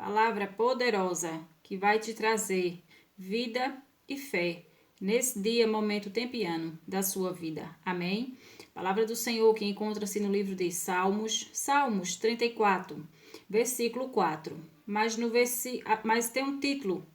Palavra poderosa que vai te trazer vida e fé nesse dia, momento, tempo e ano da sua vida. Amém? Palavra do Senhor que encontra-se no livro de Salmos 34, versículo 4. Mas tem um título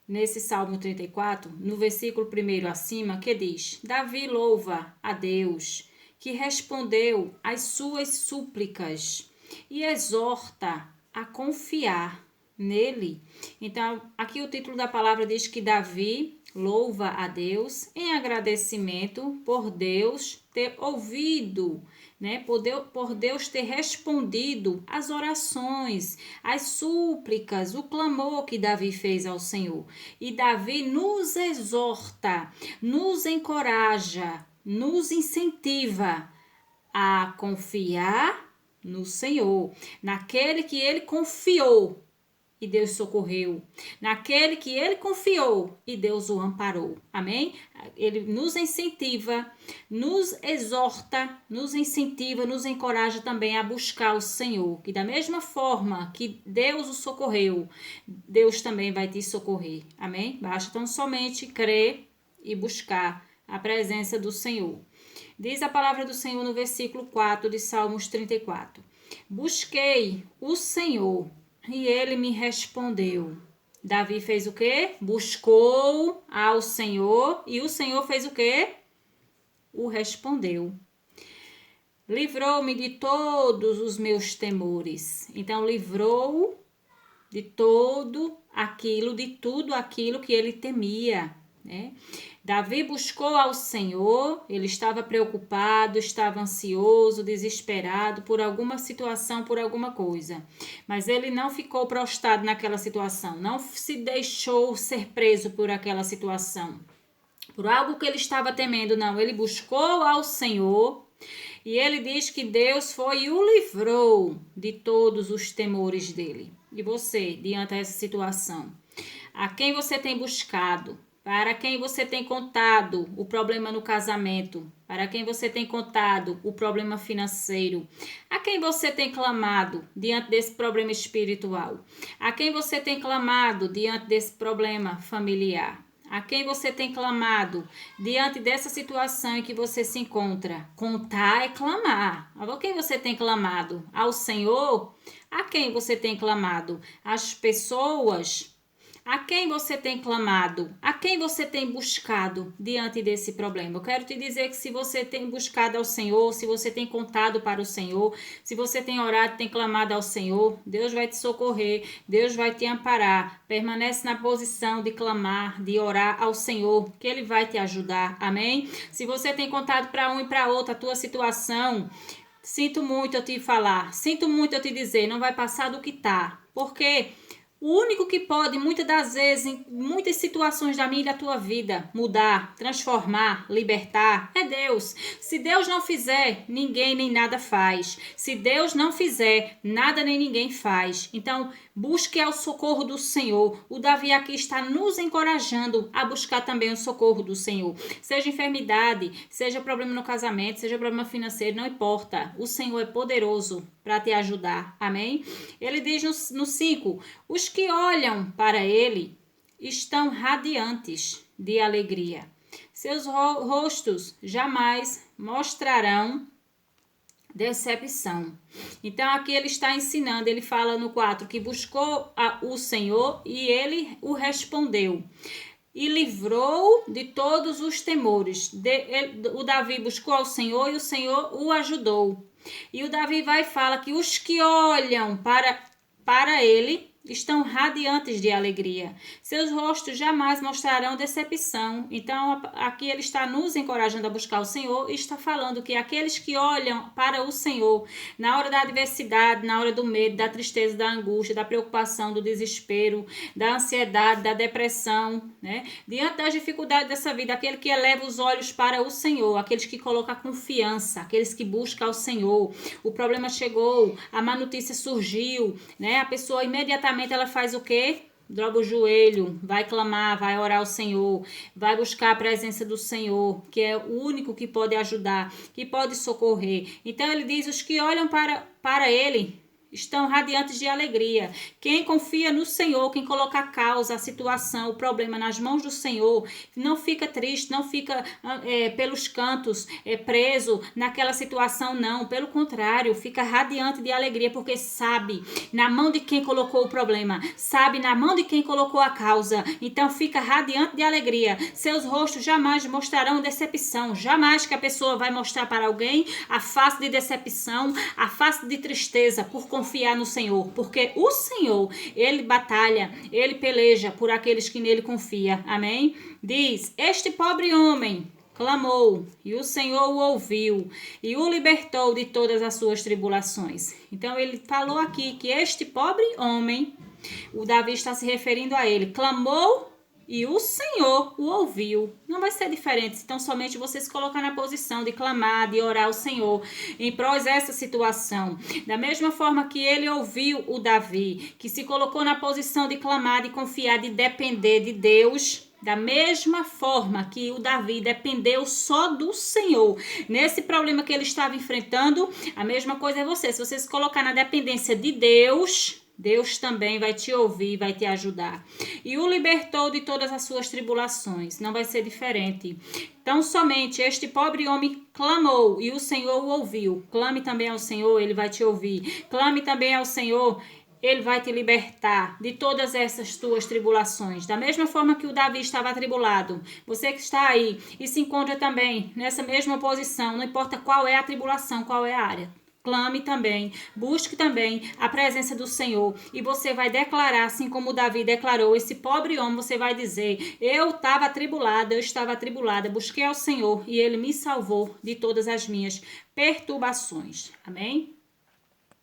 nesse Salmo 34, no versículo 1 acima, que diz: Davi louva a Deus, que respondeu às suas súplicas e exorta a confiar nele. Então, aqui o título da palavra diz que Davi louva a Deus em agradecimento por Deus ter ouvido, né? Por Deus ter respondido às orações, às súplicas, o clamor que Davi fez ao Senhor. E Davi nos exorta, nos encoraja, nos incentiva a confiar no Senhor, naquele que ele confiou e Deus socorreu, naquele que ele confiou e Deus o amparou. Amém? Ele nos incentiva, nos exorta, nos incentiva, nos encoraja também a buscar o Senhor, que da mesma forma que Deus o socorreu, Deus também vai te socorrer. Amém? Basta tão somente crer e buscar a presença do Senhor. Diz a palavra do Senhor no versículo 4 de Salmos 34. Busquei o Senhor e ele me respondeu. Davi fez o quê? Buscou ao Senhor e o Senhor fez o quê? O respondeu. Livrou-me de todos os meus temores. Então, livrou de tudo aquilo que ele temia, né? Davi buscou ao Senhor, ele estava preocupado, estava ansioso, desesperado por alguma situação, por alguma coisa. Mas ele não ficou prostrado naquela situação, não se deixou ser preso por aquela situação, por algo que ele estava temendo, não. Ele buscou ao Senhor e ele diz que Deus foi e o livrou de todos os temores dele. E você, diante dessa situação, a quem você tem buscado? Para quem você tem contado o problema no casamento? Para quem você tem contado o problema financeiro? A quem você tem clamado diante desse problema espiritual? A quem você tem clamado diante desse problema familiar? A quem você tem clamado diante dessa situação em que você se encontra? Contar é clamar. A quem você tem clamado? Ao Senhor? A quem você tem clamado? Às pessoas? A quem você tem clamado? A quem você tem buscado diante desse problema? Eu quero te dizer que se você tem buscado ao Senhor, se você tem contado para o Senhor, se você tem orado, tem clamado ao Senhor, Deus vai te socorrer, Deus vai te amparar. Permanece na posição de clamar, de orar ao Senhor, que Ele vai te ajudar. Amém? Se você tem contado para um e para outro a tua situação, sinto muito eu te falar, sinto muito eu te dizer, não vai passar do que tá. Porque o único que pode, muitas das vezes, em muitas situações da minha e da tua vida, mudar, transformar, libertar, é Deus. Se Deus não fizer, ninguém nem nada faz. Se Deus não fizer, nada nem ninguém faz. Então, busque ao socorro do Senhor. O Davi aqui está nos encorajando a buscar também o socorro do Senhor. Seja enfermidade, seja problema no casamento, seja problema financeiro, não importa. O Senhor é poderoso para te ajudar. Amém? Ele diz no 5, os que olham para ele estão radiantes de alegria. Seus rostos jamais mostrarão decepção. Então aqui ele está ensinando, ele fala no 4 que buscou o Senhor e ele o respondeu e livrou de todos os temores. O Davi buscou ao Senhor e o Senhor o ajudou. E o Davi vai e fala que os que olham para ele estão radiantes de alegria. Seus rostos jamais mostrarão decepção. Então, aqui ele está nos encorajando a buscar o Senhor e está falando que aqueles que olham para o Senhor na hora da adversidade, na hora do medo, da tristeza, da angústia, da preocupação, do desespero, da ansiedade, da depressão, né? Diante das dificuldades dessa vida, aquele que eleva os olhos para o Senhor, aqueles que colocam a confiança, aqueles que buscam o Senhor. O problema chegou, a má notícia surgiu, né? A pessoa imediatamente ela faz o quê? Dobra o joelho, vai clamar, vai orar ao Senhor, vai buscar a presença do Senhor, que é o único que pode ajudar, que pode socorrer. Então ele diz, os que olham para ele estão radiantes de alegria. Quem confia no Senhor, quem coloca a causa, a situação, o problema nas mãos do Senhor, não fica triste, não fica pelos cantos preso naquela situação, não. Pelo contrário, fica radiante de alegria, porque sabe na mão de quem colocou o problema, sabe na mão de quem colocou a causa. Então fica radiante de alegria. Seus rostos jamais mostrarão decepção, jamais que a pessoa vai mostrar para alguém a face de decepção, a face de tristeza, por confiar no Senhor, porque o Senhor, ele batalha, ele peleja por aqueles que nele confiam. Amém? Diz: este pobre homem clamou, e o Senhor o ouviu, e o libertou de todas as suas tribulações. Então ele falou aqui que este pobre homem, o Davi está se referindo a ele, clamou e o Senhor o ouviu. Não vai ser diferente, então somente você se colocar na posição de clamar, de orar ao Senhor em prós dessa situação. Da mesma forma que ele ouviu o Davi, que se colocou na posição de clamar, de confiar, de depender de Deus. Da mesma forma que o Davi dependeu só do Senhor nesse problema que ele estava enfrentando, a mesma coisa é você. Se você se colocar na dependência de Deus, Deus também vai te ouvir, vai te ajudar. E o libertou de todas as suas tribulações. Não vai ser diferente. Então, somente este pobre homem clamou e o Senhor o ouviu. Clame também ao Senhor, ele vai te ouvir. Clame também ao Senhor, ele vai te libertar de todas essas tuas tribulações. Da mesma forma que o Davi estava atribulado, você que está aí e se encontra também nessa mesma posição, não importa qual é a tribulação, qual é a área. Clame também, busque também a presença do Senhor e você vai declarar, assim como o Davi declarou, esse pobre homem, você vai dizer: eu estava atribulada, busquei ao Senhor e ele me salvou de todas as minhas perturbações. Amém?